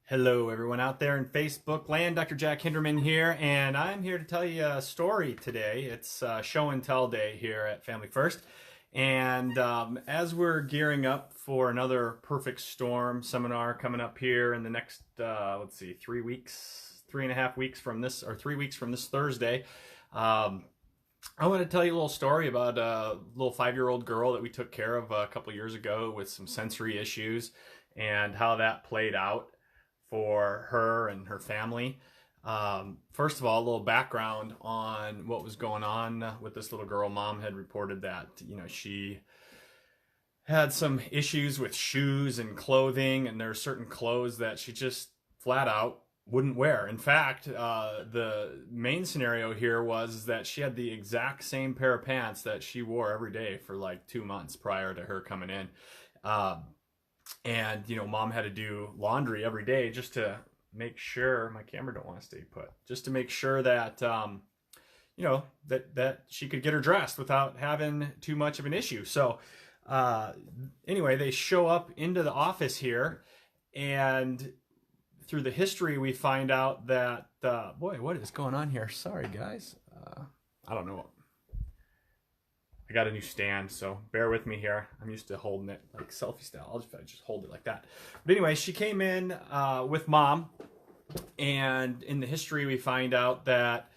Hello, everyone out there in Facebook land. Dr. Jack Hinderman here, and I'm here to tell you a story today. It's show and tell day here at Family First. And as we're gearing up for another Perfect Storm seminar coming up here in the next, 3.5 weeks from this, or 3 weeks from this Thursday, I want to tell you a little story about a little 5-year-old girl that we took care of a couple years ago with some sensory issues and how that played out for her and her family. First of all, a little background on what was going on with this little girl. Mom had reported that, she had some issues with shoes and clothing, and there are certain clothes that she just flat out wouldn't wear. In fact, the main scenario here was that she had the exact same pair of pants that she wore every day for like 2 months prior to her coming in. And mom had to do laundry every day just to make sure my camera don't want to stay put, just to make sure that that she could get her dressed without having too much of an issue. So anyway, they show up into the office here, and through the history we find out that boy, what is going on here? Sorry guys, I don't know. I got a new stand, so bear with me here. I'm used to holding it like selfie style. I'll just hold it like that. But anyway, she came in with mom, and in the history we find out that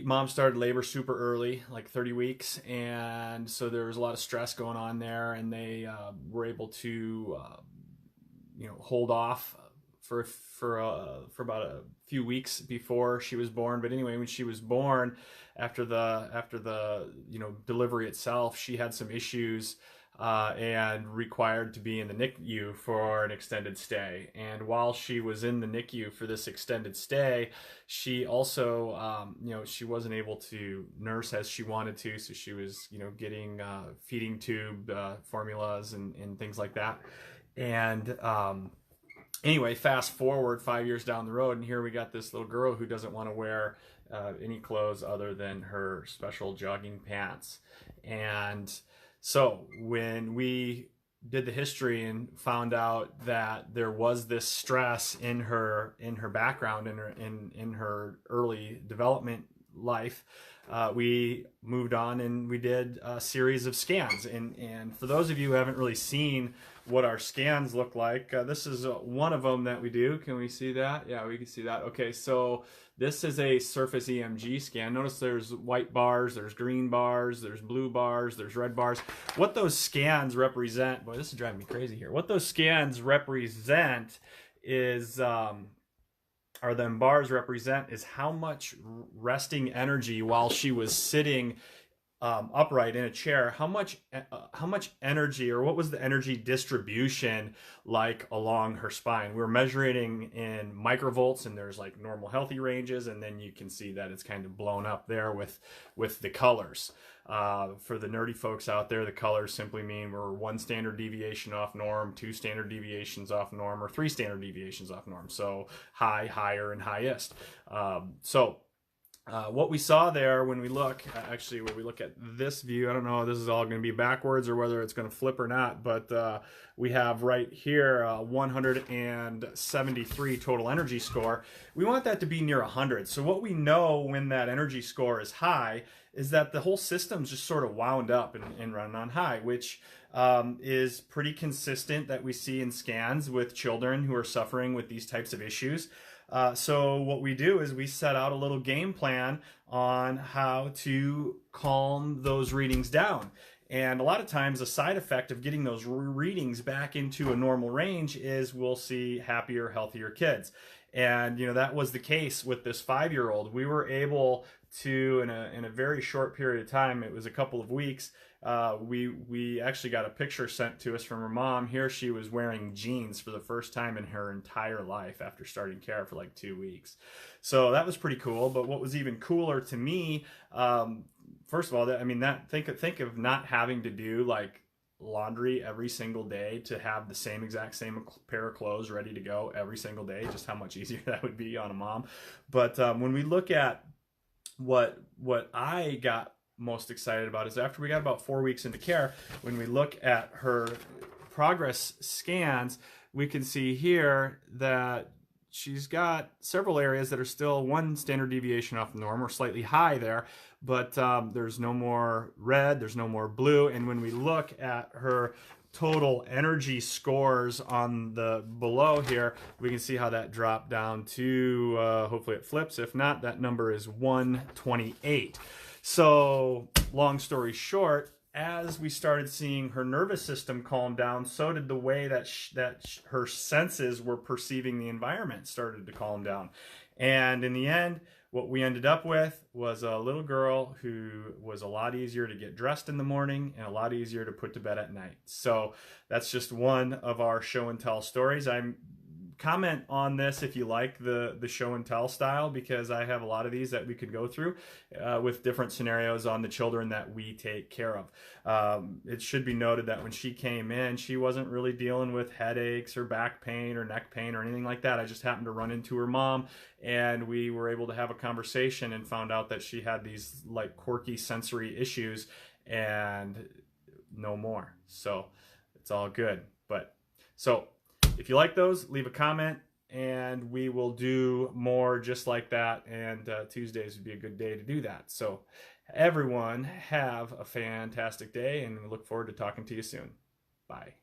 mom started labor super early, like 30 weeks, and so there was a lot of stress going on there, and they were able to hold off for about a few weeks before she was born. But anyway, when she was born, after the delivery itself, she had some issues and required to be in the NICU for an extended stay. And while she was in the NICU for this extended stay, she also she wasn't able to nurse as she wanted to, so she was getting feeding tube formulas and things like that. And anyway, fast forward 5 years down the road, and here we got this little girl who doesn't want to wear any clothes other than her special jogging pants. And so when we did the history and found out that there was this stress in her background, in her early development life, we moved on and we did a series of scans. And for those of you who haven't really seen what our scans look like, this is one of them that we do. Can we see that? Yeah, we can see that. Okay, so this is a surface EMG scan. Notice there's white bars, there's green bars, there's blue bars, there's red bars. What those scans represent, boy, this is driving me crazy here. What those scans represent is or them bars represent is how much resting energy while she was sitting upright in a chair, how much energy, or what was the energy distribution like along her spine. We were measuring in microvolts, and there's like normal healthy ranges, and then you can see that it's kind of blown up there with the colors. For the nerdy folks out there, the colors simply mean we're 1 standard deviation off norm, 2 standard deviations off norm, or 3 standard deviations off norm. So high, higher, and highest. What we saw there when we look at this view, I don't know if this is all going to be backwards or whether it's going to flip or not, but we have right here 173 total energy score. We want that to be near 100. So what we know when that energy score is high is that the whole system's just sort of wound up and running on high, which is pretty consistent that we see in scans with children who are suffering with these types of issues. So what we do is we set out a little game plan on how to calm those readings down. And a lot of times a side effect of getting those readings back into a normal range is we'll see happier, healthier kids. And that was the case with this 5-year-old. We were able to, in a very short period of time, it was a couple of weeks, we actually got a picture sent to us from her mom. Here she was wearing jeans for the first time in her entire life after starting care for like 2 weeks. So that was pretty cool. But what was even cooler to me, first of all, think of not having to do like laundry every single day to have the same pair of clothes ready to go every single day, just how much easier that would be on a mom. But when we look at what I got most excited about is after we got about 4 weeks into care, when we look at her progress scans, we can see here that she's got several areas that are still 1 standard deviation off the norm, or slightly high there, but there's no more red, there's no more blue. And when we look at her total energy scores on the below here, we can see how that dropped down to, hopefully it flips. If not, that number is 128. So long story short, as we started seeing her nervous system calm down, so did the way that her senses were perceiving the environment started to calm down. And in the end, what we ended up with was a little girl who was a lot easier to get dressed in the morning and a lot easier to put to bed at night. So that's just one of our show and tell stories. Comment on this if you like the show and tell style, because I have a lot of these that we could go through with different scenarios on the children that we take care of. It should be noted that when she came in, she wasn't really dealing with headaches or back pain or neck pain or anything like that. I just happened to run into her mom, and we were able to have a conversation and found out that she had these like quirky sensory issues and no more. So it's all good. But so if you like those, leave a comment and we will do more just like that. And Tuesdays would be a good day to do that. So everyone have a fantastic day, and we look forward to talking to you soon. Bye.